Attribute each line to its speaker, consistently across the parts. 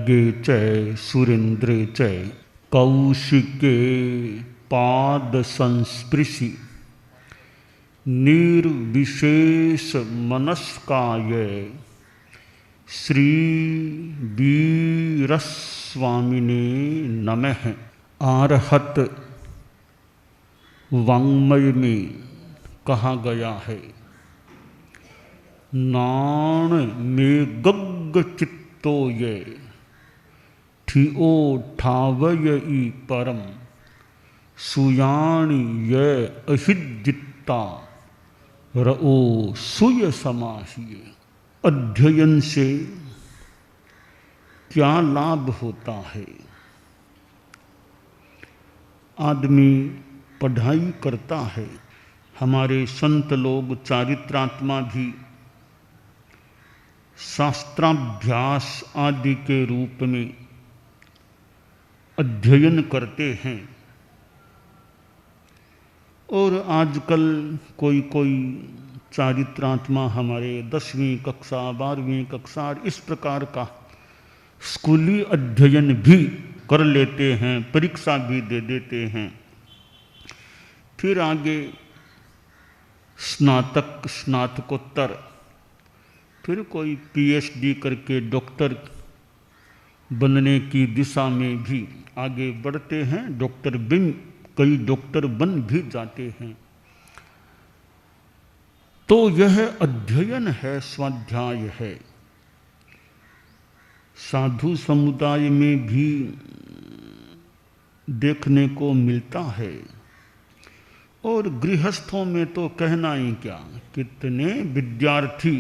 Speaker 1: खड्गे च सुरेन्द्रे च कौशिके पाद संस्पृशि निर्विशेष मनस्काय श्री वीरस्वामिने नमः। आरहत वाङ्मय में कहा गया है, नाण में गग्ग चित्तो ये ठिओ ठावय ई परम सुयाणी ये अहिज्जित्ता रओ सुय समाहिय। अध्ययन से क्या लाभ होता है? आदमी पढ़ाई करता है। हमारे संत लोग चारित्रात्मा भी शास्त्राभ्यास आदि के रूप में अध्ययन करते हैं। और आजकल कोई कोई चारित्रात्मा हमारे 10वीं कक्षा 12वीं कक्षा इस प्रकार का स्कूली अध्ययन भी कर लेते हैं, परीक्षा भी दे देते हैं। फिर आगे स्नातक स्नातकोत्तर, फिर कोई पीएचडी करके डॉक्टर बनने की दिशा में भी आगे बढ़ते हैं। कई डॉक्टर बन भी जाते हैं। तो यह अध्ययन है, स्वाध्याय है। साधु समुदाय में भी देखने को मिलता है और गृहस्थों में तो कहना ही क्या। कितने विद्यार्थी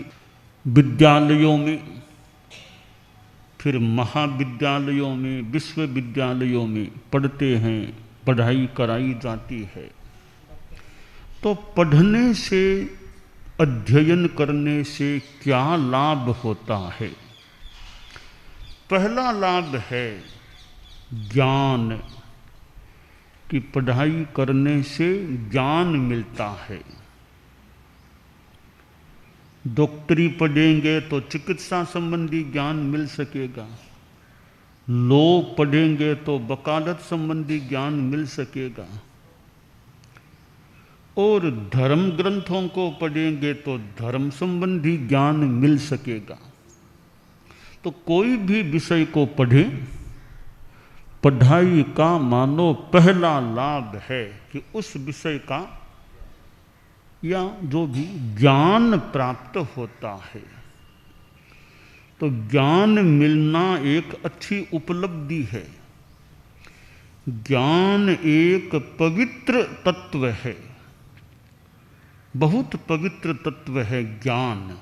Speaker 1: विद्यालयों में, फिर महाविद्यालयों में, विश्वविद्यालयों में पढ़ते हैं, पढ़ाई कराई जाती है। तो पढ़ने से, अध्ययन करने से क्या लाभ होता है? पहला लाभ है ज्ञान, कि पढ़ाई करने से ज्ञान मिलता है। डॉक्टरी पढ़ेंगे तो चिकित्सा संबंधी ज्ञान मिल सकेगा, लॉ पढ़ेंगे तो वकालत संबंधी ज्ञान मिल सकेगा, और धर्म ग्रंथों को पढ़ेंगे तो धर्म संबंधी ज्ञान मिल सकेगा। तो कोई भी विषय को पढ़े, पढ़ाई का मानो पहला लाभ है कि उस विषय का या जो भी ज्ञान प्राप्त होता है। तो ज्ञान मिलना एक अच्छी उपलब्धि है। ज्ञान एक पवित्र तत्व है, बहुत पवित्र तत्व है ज्ञान।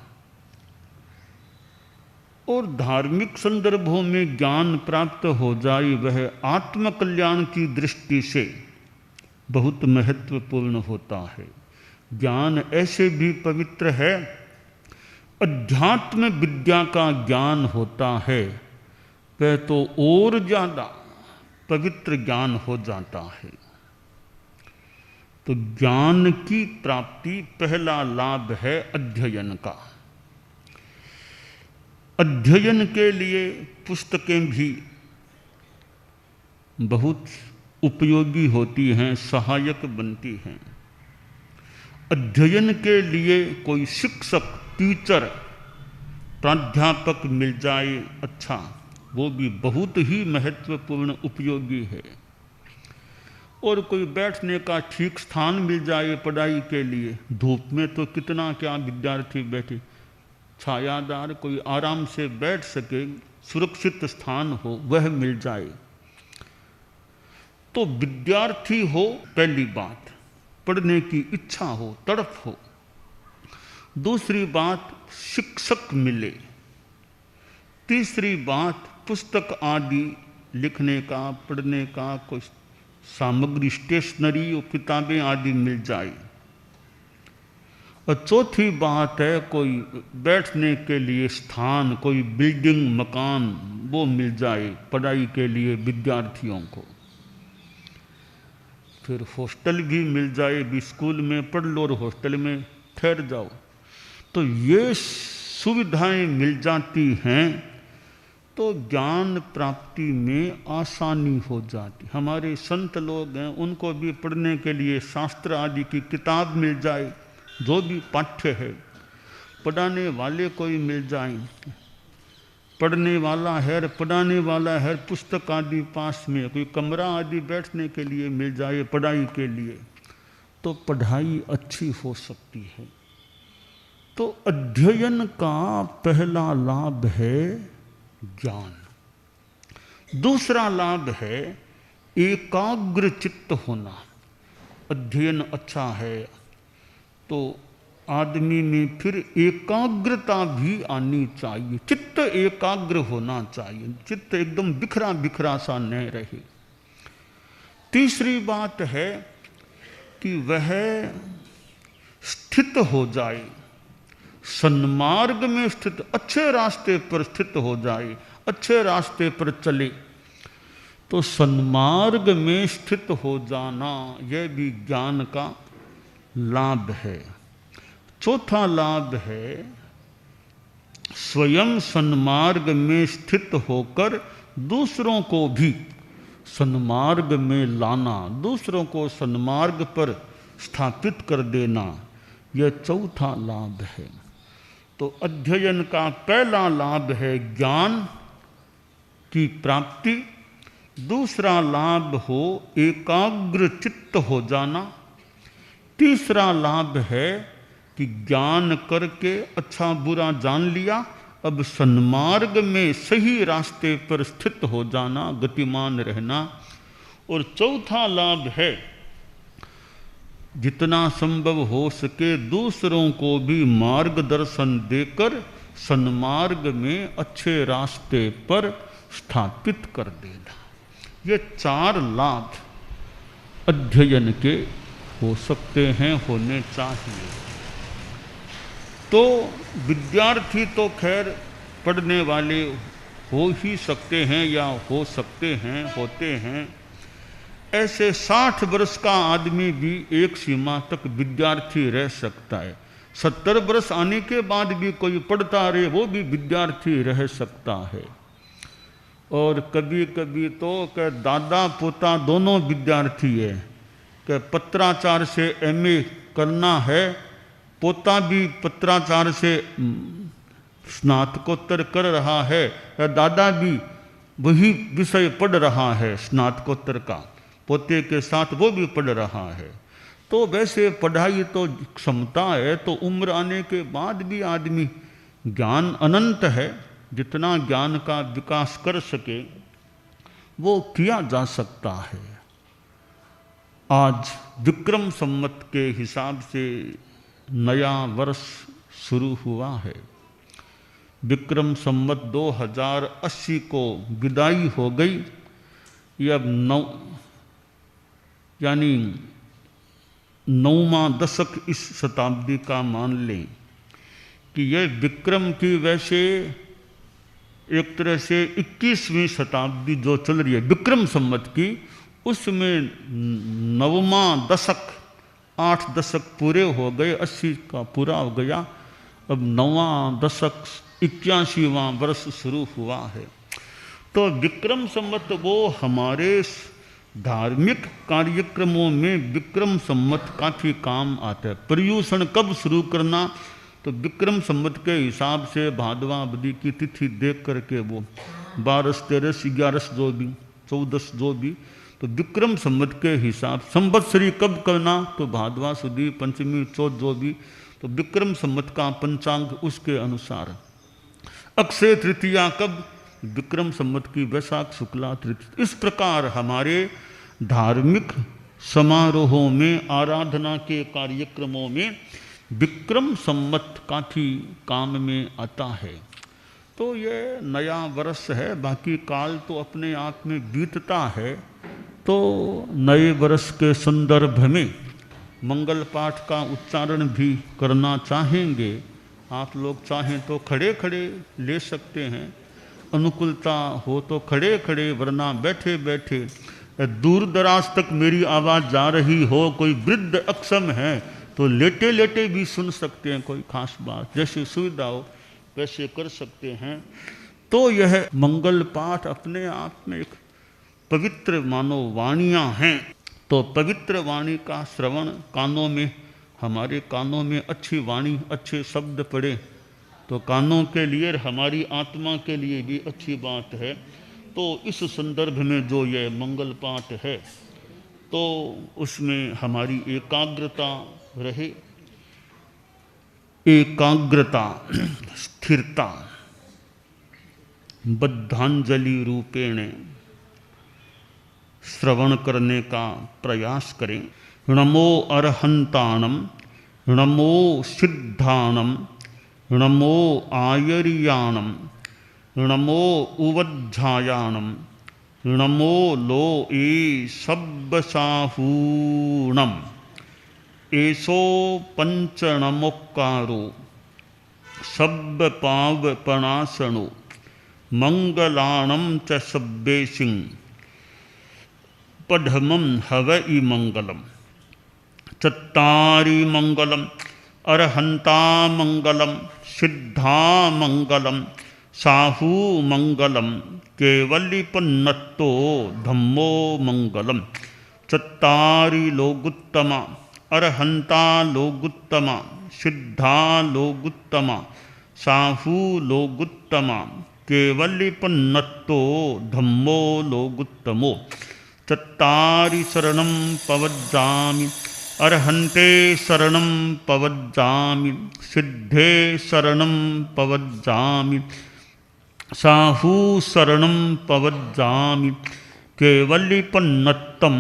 Speaker 1: और धार्मिक संदर्भों में ज्ञान प्राप्त हो जाए वह आत्मकल्याण की दृष्टि से बहुत महत्वपूर्ण होता है। ज्ञान ऐसे भी पवित्र है, अध्यात्म विद्या का ज्ञान होता है वह तो और ज़्यादा पवित्र ज्ञान हो जाता है। तो ज्ञान की प्राप्ति पहला लाभ है अध्ययन का। अध्ययन के लिए पुस्तकें भी बहुत उपयोगी होती हैं, सहायक बनती हैं। अध्ययन के लिए कोई शिक्षक, टीचर, प्राध्यापक मिल जाए अच्छा, वो भी बहुत ही महत्वपूर्ण उपयोगी है। और कोई बैठने का ठीक स्थान मिल जाए पढ़ाई के लिए, धूप में तो कितना क्या विद्यार्थी बैठे, छायादार कोई आराम से बैठ सके, सुरक्षित स्थान हो वह मिल जाए। तो विद्यार्थी हो, पहली बात पढ़ने की इच्छा हो, तड़प हो। दूसरी बात शिक्षक मिले। तीसरी बात पुस्तक आदि लिखने का, पढ़ने का कोई सामग्री, स्टेशनरी और किताबें आदि मिल जाए। और चौथी बात है कोई बैठने के लिए स्थान, कोई बिल्डिंग, मकान वो मिल जाए पढ़ाई के लिए विद्यार्थियों को। फिर हॉस्टल भी मिल जाए, भी स्कूल में पढ़ लो और हॉस्टल में ठहर जाओ। तो ये सुविधाएं मिल जाती हैं तो ज्ञान प्राप्ति में आसानी हो जाती। हमारे संत लोग हैं, उनको भी पढ़ने के लिए शास्त्र आदि की किताब मिल जाए, जो भी पाठ्य है, पढ़ाने वाले कोई मिल जाए, पढ़ने वाला है, पढ़ाने वाला है, पुस्तक आदि पास में, कोई कमरा आदि बैठने के लिए मिल जाए पढ़ाई के लिए, तो पढ़ाई अच्छी हो सकती है। तो अध्ययन का पहला लाभ है ज्ञान। दूसरा लाभ है एकाग्र चित्त होना। अध्ययन अच्छा है तो आदमी में फिर एकाग्रता भी आनी चाहिए, चित्त एकाग्र होना चाहिए, चित्त एकदम बिखरा बिखरा सा न रहे। तीसरी बात है कि वह स्थित हो जाए, सन्मार्ग में स्थित, अच्छे रास्ते पर स्थित हो जाए, अच्छे रास्ते पर चले। तो सन्मार्ग में स्थित हो जाना यह भी ज्ञान का लाभ है। चौथा लाभ है स्वयं सन्मार्ग में स्थित होकर दूसरों को भी सन्मार्ग में लाना, दूसरों को सन्मार्ग पर स्थापित कर देना, यह चौथा लाभ है। तो अध्ययन का पहला लाभ है ज्ञान की प्राप्ति, दूसरा लाभ हो एकाग्र चित्त हो जाना, तीसरा लाभ है कि ज्ञान करके अच्छा बुरा जान लिया, अब सन्मार्ग में सही रास्ते पर स्थित हो जाना, गतिमान रहना। और चौथा लाभ है जितना संभव हो सके दूसरों को भी मार्गदर्शन देकर सन्मार्ग में अच्छे रास्ते पर स्थापित कर देना। ये चार लाभ अध्ययन के हो सकते हैं, होने चाहिए। तो विद्यार्थी तो खैर पढ़ने वाले हो ही सकते हैं या हो सकते हैं, होते हैं। ऐसे 60 वर्ष का आदमी भी एक सीमा तक विद्यार्थी रह सकता है। 70 वर्ष आने के बाद भी कोई पढ़ता रहे, वो भी विद्यार्थी रह सकता है। और कभी कभी तो क्या दादा पोता दोनों विद्यार्थी है, कि पत्राचार से MA करना है, पोता भी पत्राचार से स्नातकोत्तर कर रहा है, या दादा भी वही विषय पढ़ रहा है स्नातकोत्तर का, पोते के साथ वो भी पढ़ रहा है। तो वैसे पढ़ाई तो क्षमता है, तो उम्र आने के बाद भी आदमी, ज्ञान अनंत है, जितना ज्ञान का विकास कर सके वो किया जा सकता है। आज विक्रम संवत के हिसाब से नया वर्ष शुरू हुआ है। विक्रम संवत 2080 को विदाई हो गई। ये अब यानी 9वां दशक इस शताब्दी का मान लें कि यह विक्रम की वैसे एक तरह से 21वीं शताब्दी जो चल रही है विक्रम संवत की, उसमें 9वां दशक, 8 दशक पूरे हो गए, 80 का पूरा हो गया। अब 9वां दशक 81वां वर्ष शुरू हुआ है। तो विक्रम संवत वो हमारे धार्मिक कार्यक्रमों में विक्रम संवत काफ़ी काम आता है। पर्यूषण कब शुरू करना, तो विक्रम संवत के हिसाब से भादवावधि की तिथि देख करके वो 12, 13, 11 जो भी 14 जो भी, तो विक्रम संवत के हिसाब संवत्सरी कब करना, तो भादवा सुदी पंचमी चौथ जो भी, तो विक्रम संवत का पंचांग उसके अनुसार। अक्षय तृतीया कब, विक्रम संवत की वैशाख शुक्ला तृतीया। इस प्रकार हमारे धार्मिक समारोहों में, आराधना के कार्यक्रमों में विक्रम संवत काफ़ी काम में आता है। तो ये नया वर्ष है, बाकी काल तो अपने आप में बीतता है। तो नए वर्ष के संदर्भ में मंगल पाठ का उच्चारण भी करना चाहेंगे। आप लोग चाहें तो खड़े खड़े ले सकते हैं, अनुकूलता हो तो खड़े खड़े, वरना बैठे बैठे। दूर दराज तक मेरी आवाज़ जा रही हो, कोई वृद्ध अक्षम है तो लेटे लेटे भी सुन सकते हैं, कोई खास बात, जैसे सुविधा हो वैसे कर सकते हैं। तो यह मंगल पाठ अपने आप में एक पवित्र मानो वाणियाँ हैं। तो पवित्र वाणी का श्रवण कानों में, हमारे कानों में अच्छी वाणी, अच्छे शब्द पड़े तो कानों के लिए, हमारी आत्मा के लिए भी अच्छी बात है। तो इस संदर्भ में जो यह मंगल पाठ है तो उसमें हमारी एकाग्रता रहे, एकाग्रता, स्थिरता, बद्धांजलि रूपेण श्रवण करने का प्रयास करें। नमो अरहंताणम, नमो सिद्धाणम, नमो आयर्याणम, नमो उवज्झायाणम, नमो लो ए सब्बसाहूणम। एसो पंचनमोक्कारो सब्ब पावपणासनो मंगलाणम च सब्बेसिं पढ़मं हवई मंगलम। चत्तारि मंगलम, अरहंता मंगलम, सिद्धा मंगलम, साहू मंगलम, केवलिपन्नतो धम्मो मंगलम। चत्तारि लोगुत्तमा, अरहंता लोगुत्तमा, सिद्धा लोगुत्तमा, साहू लोगुत्तमा, केवलिपन्नतो धम्मो लोगुत्तमो। चत्तारि शरणं पवज्जामि, अरहन्ते शरणं पवज्जामि, सिद्धे शरणं पवज्जामि, साहू शरणं पवज्जामि, केवलिपन्नत्तं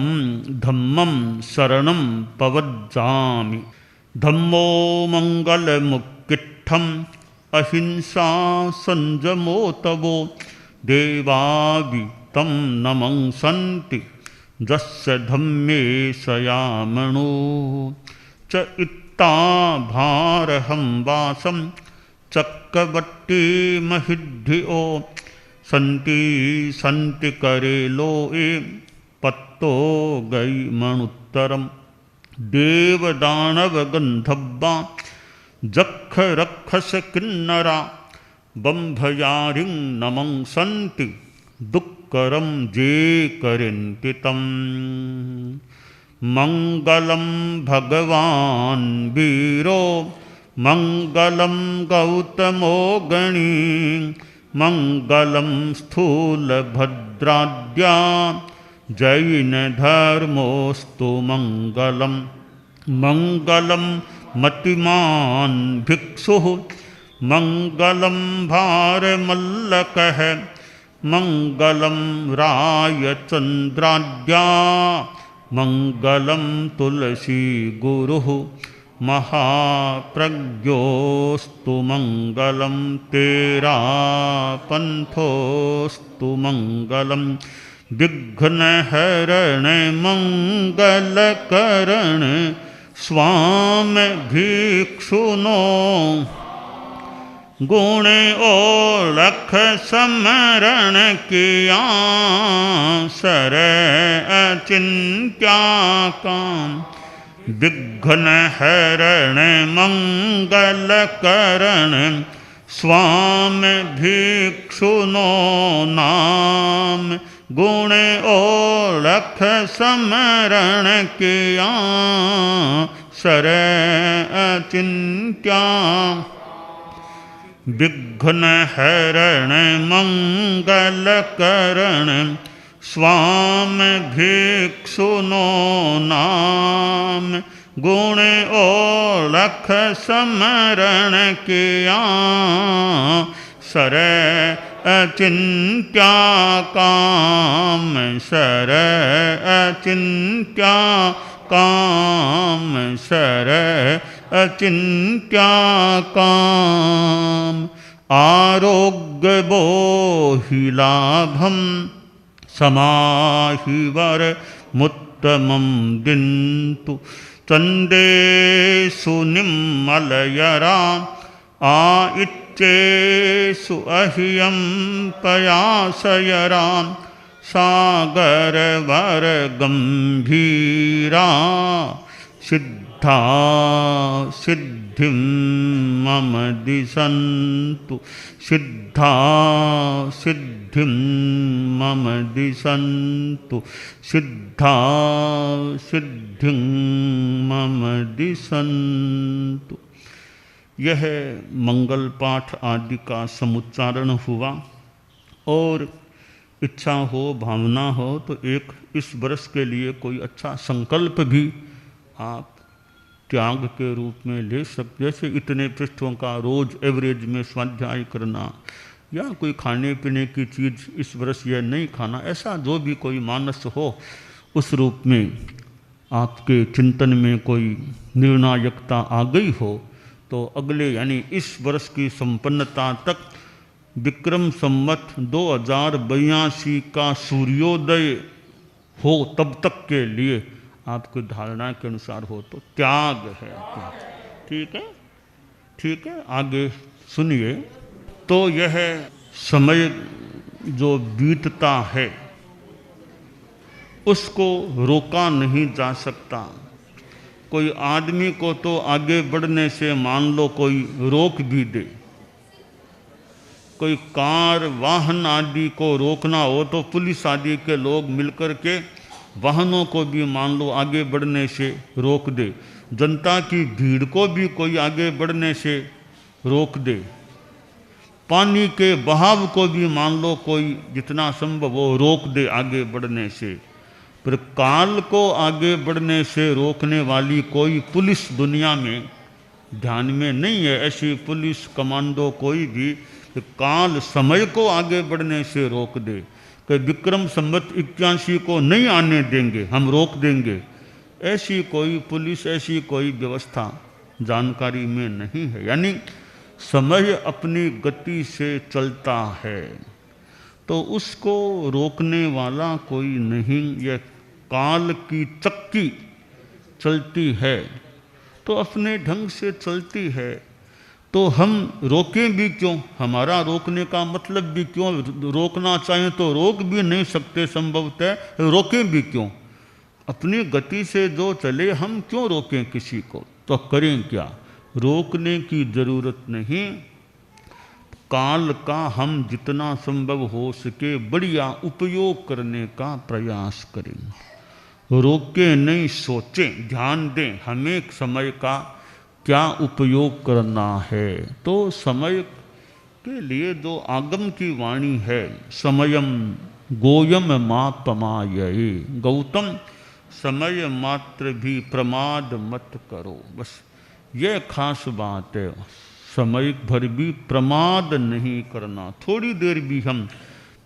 Speaker 1: धम्मं शरणं पवज्जामि। धम्मो मंगलमुक्किट्ठम् अहिंसा संयमो तवो देवावि तं नमंसन्ति जस्य धम्मे सयामणो। च इत्ता भारहं वासं चक्रवर्ती महिद्धियो सन्ति सन्ति करे लोए पत्तो गई मणुत्तरम। देवदानव गंधब्बा जख रक्षस किन्नरा बंभयारिं नमंसन्ति दुक्करं जे करिन्ति तम्। मंगलम भगवान वीरो मंगलम गौतमो गणी मंगलम स्थूलभद्राद्या जैन धर्मोस्तु मंगलम। मंगलम मतिमान भिक्षुः मंगलम भारमल्लकः मंगलम रायचंद्राद्या मंगलम तुलसी गुरुः महाप्रज्ञोस्तु मंगलम। तेरा पंथोस्तु मंगलम। विघ्नहरण मंगलकरण स्वामी भिक्षुनो गुण ओलख समरण किया सर अचिंत्या काम। विघ्नहरण मंगलकरण स्वामी भिक्षुनो नाम गुण ओलख समरण किया सर अचिंत्या। विघ्नहरण मंगलकरण स्वामी भिक्षुनो नाम गुण ओलख समरण किया सर अचिंत्या काम। सर अचिंत्या काम। सर अचिंत्या काम। आरोग्य बोहिलाभम समाहिवर मुत्तमं दिन्तु चंदेषु निम्मलयरा आइत्येषु अह्यं पयासयरा सागरवर गंभीरा सिद्धा सिद्धिं मम दिशन्तु सिद्धा सिद्धिं मम दिशन्तु, सिद्धा सिद्धिं मम दिशन्तु। यह मंगल पाठ आदि का समुच्चारण हुआ। और इच्छा हो, भावना हो तो एक इस वर्ष के लिए कोई अच्छा संकल्प भी आप त्याग के रूप में ले सकते। जैसे इतने पृष्ठों का रोज एवरेज में स्वाध्याय करना, या कोई खाने पीने की चीज़ इस वर्ष यह नहीं खाना, ऐसा जो भी कोई मानस हो उस रूप में आपके चिंतन में कोई निर्णायकता आ गई हो तो अगले यानी इस वर्ष की संपन्नता तक विक्रम संवत 2082 का सूर्योदय हो तब तक के लिए आपकी धारणा के अनुसार हो तो त्याग है। ठीक है, ठीक है, आगे सुनिए। तो यह समय जो बीतता है उसको रोका नहीं जा सकता। कोई आदमी को तो आगे बढ़ने से मान लो कोई रोक भी दे, कोई कार वाहन आदि को रोकना हो तो पुलिस आदि के लोग मिलकर के वाहनों को भी मान लो आगे बढ़ने से रोक दे, जनता की भीड़ को भी कोई आगे बढ़ने से रोक दे, पानी के बहाव को भी मान लो कोई जितना संभव हो रोक दे आगे बढ़ने से, पर काल को आगे बढ़ने से रोकने वाली कोई पुलिस दुनिया में ध्यान में नहीं है। ऐसी पुलिस कमांडो कोई भी काल समय को आगे बढ़ने से रोक दे कि विक्रम संवत 81 को नहीं आने देंगे, हम रोक देंगे, ऐसी कोई पुलिस, ऐसी कोई व्यवस्था जानकारी में नहीं है। यानी समय अपनी गति से चलता है तो उसको रोकने वाला कोई नहीं। यह काल की चक्की चलती है तो अपने ढंग से चलती है, तो हम रोकें भी क्यों? हमारा रोकने का मतलब भी क्यों? रोकना चाहें तो रोक भी नहीं सकते संभवतः, रोकें भी क्यों? अपनी गति से जो चले हम क्यों रोकें किसी को? तो करें क्या? रोकने की जरूरत नहीं। काल का हम जितना संभव हो सके बढ़िया उपयोग करने का प्रयास करें, रोके नहीं, सोचें, ध्यान दें हमें समय का क्या उपयोग करना है। तो समय के लिए जो आगम की वाणी है, समयम गोयम मापमायये, गौतम समय मात्र भी प्रमाद मत करो। बस यह खास बात है, समय भर भी प्रमाद नहीं करना, थोड़ी देर भी हम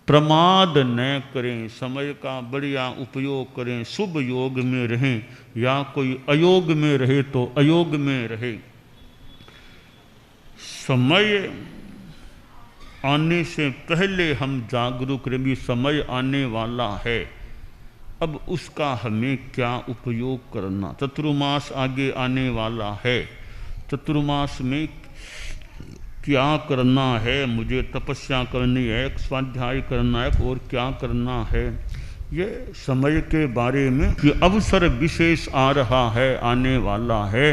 Speaker 1: प्रमाद न करें, समय का बढ़िया उपयोग करें, शुभ योग में रहें या कोई अयोग में रहे तो अयोग में रहे। समय आने से पहले हम जागरूक रहे भी समय आने वाला है, अब उसका हमें क्या उपयोग करना। चतुर्मास आगे आने वाला है, चतुर्मास में क्या करना है, मुझे तपस्या करनी है, स्वाध्याय करना है और क्या करना है, ये समय के बारे में कि अवसर विशेष आ रहा है, आने वाला है,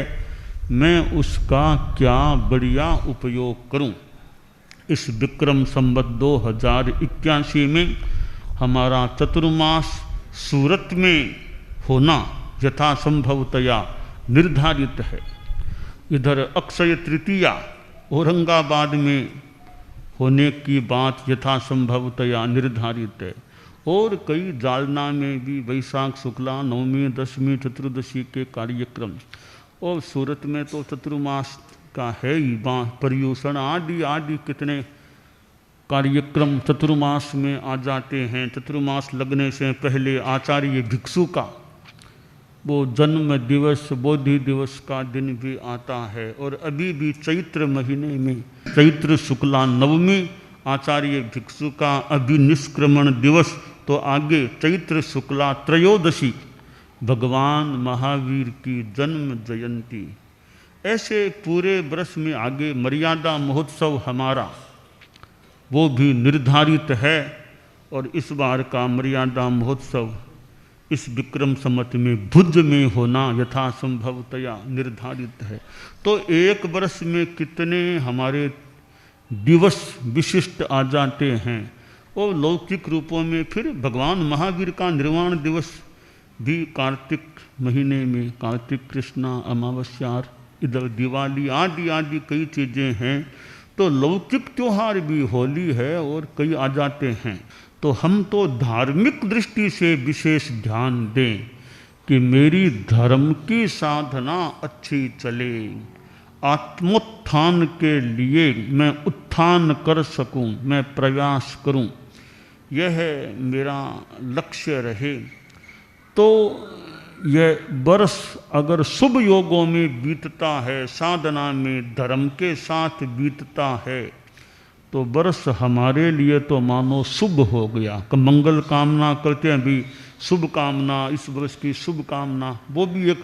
Speaker 1: मैं उसका क्या बढ़िया उपयोग करूं। इस विक्रम संवत 2081 में हमारा चतुर्मास सूरत में होना यथासंभवतया निर्धारित है। इधर अक्षय तृतीया औरंगाबाद में होने की बात यथासंभवतया निर्धारित है, और कई जालना में भी वैशाख शुक्ला नवमी दशमी चतुर्दशी के कार्यक्रम, और सूरत में तो चतुर्मास का है ही, पर्यूषण आदि आदि कितने कार्यक्रम चतुर्मास में आ जाते हैं। चतुर्मास लगने से पहले आचार्य भिक्षु का वो जन्म दिवस, बोधि दिवस का दिन भी आता है, और अभी भी चैत्र महीने में चैत्र शुक्ला नवमी आचार्य भिक्षु का अभिनिष्क्रमण दिवस, तो आगे चैत्र शुक्ला त्रयोदशी भगवान महावीर की जन्म जयंती। ऐसे पूरे वर्ष में आगे मर्यादा महोत्सव हमारा वो भी निर्धारित है, और इस बार का मर्यादा महोत्सव इस विक्रम संवत में भुज में होना यथासंभवतया निर्धारित है। तो एक वर्ष में कितने हमारे दिवस विशिष्ट आ जाते हैं। और लौकिक रूपों में फिर भगवान महावीर का निर्वाण दिवस भी कार्तिक महीने में, कार्तिक कृष्णा अमावस्या, इधर दिवाली आदि आदि कई चीज़ें हैं। तो लौकिक त्यौहार भी होली है और कई आ जाते हैं। तो हम तो धार्मिक दृष्टि से विशेष ध्यान दें कि मेरी धर्म की साधना अच्छी चले, आत्मोत्थान के लिए मैं उत्थान कर सकूं, मैं प्रयास करूं, यह मेरा लक्ष्य रहे। तो यह वर्ष अगर शुभ योगों में बीतता है, साधना में धर्म के साथ बीतता है, तो वर्ष हमारे लिए तो मानो शुभ हो गया। मंगल कामना करते हैं भी, शुभ कामना, इस वर्ष की शुभ कामना, वो भी एक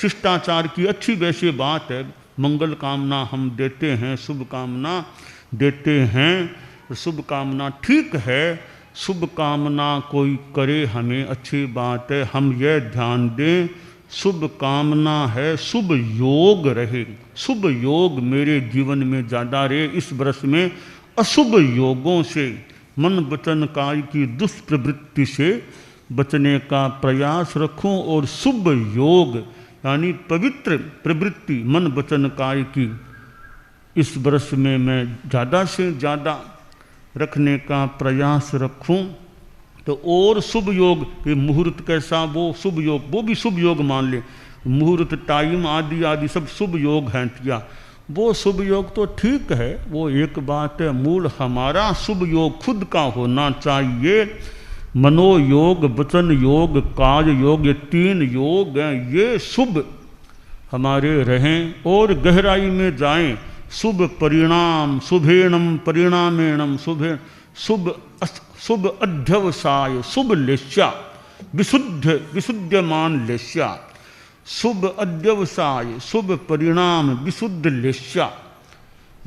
Speaker 1: शिष्टाचार की अच्छी वैसी बात है। मंगल कामना हम देते हैं, शुभ कामना देते हैं, शुभ कामना ठीक है। शुभ कामना कोई करे हमें अच्छी बात है, हम यह ध्यान दें शुभ कामना है, शुभ योग रहे, शुभ योग मेरे जीवन में ज़्यादा रहे। इस वर्ष में अशुभ योगों से, मन वचन काय की दुष्प्रवृत्ति से बचने का प्रयास रखूं और शुभ योग यानी पवित्र प्रवृत्ति मन वचन काय की इस वर्ष में मैं ज़्यादा से ज़्यादा रखने का प्रयास रखूं। तो और शुभ योग, ये मुहूर्त कैसा, वो शुभ योग, वो भी शुभ योग मान ले, मुहूर्त टाइम आदि आदि सब शुभ योग हैं क्या, वो शुभ योग तो ठीक है, वो एक बात है। मूल हमारा शुभ योग खुद का होना चाहिए। मनोयोग, वचन योग, काज योग, ये तीन योग हैं, ये शुभ हमारे रहें और गहराई में जाएं। शुभ परिणाम, शुभेणम परिणामेणम, शुभे शुभ अध्यवसाय, शुभ लेस्या, विशुद्धमान लेस्या, शुभ अध्यवसाय, शुभ परिणाम, विशुद्ध लेस्या,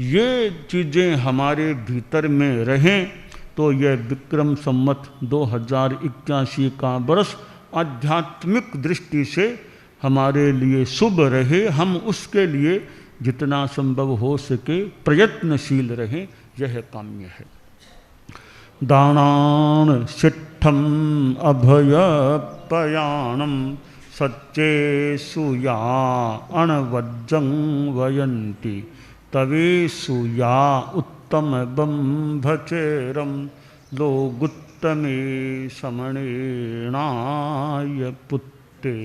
Speaker 1: ये चीज़ें हमारे भीतर में रहें तो यह विक्रम संवत 2081 का वर्ष आध्यात्मिक दृष्टि से हमारे लिए शुभ रहे। हम उसके लिए जितना संभव हो सके प्रयत्नशील रहें, यह काम्य है। दानान शिट्ठम अभयपयाणम सच्चेषु या अणवज्जं वयन्ति तवेषु या उत्तमं भचेरं लोगुत्तमे समणेनाय पुत्ते।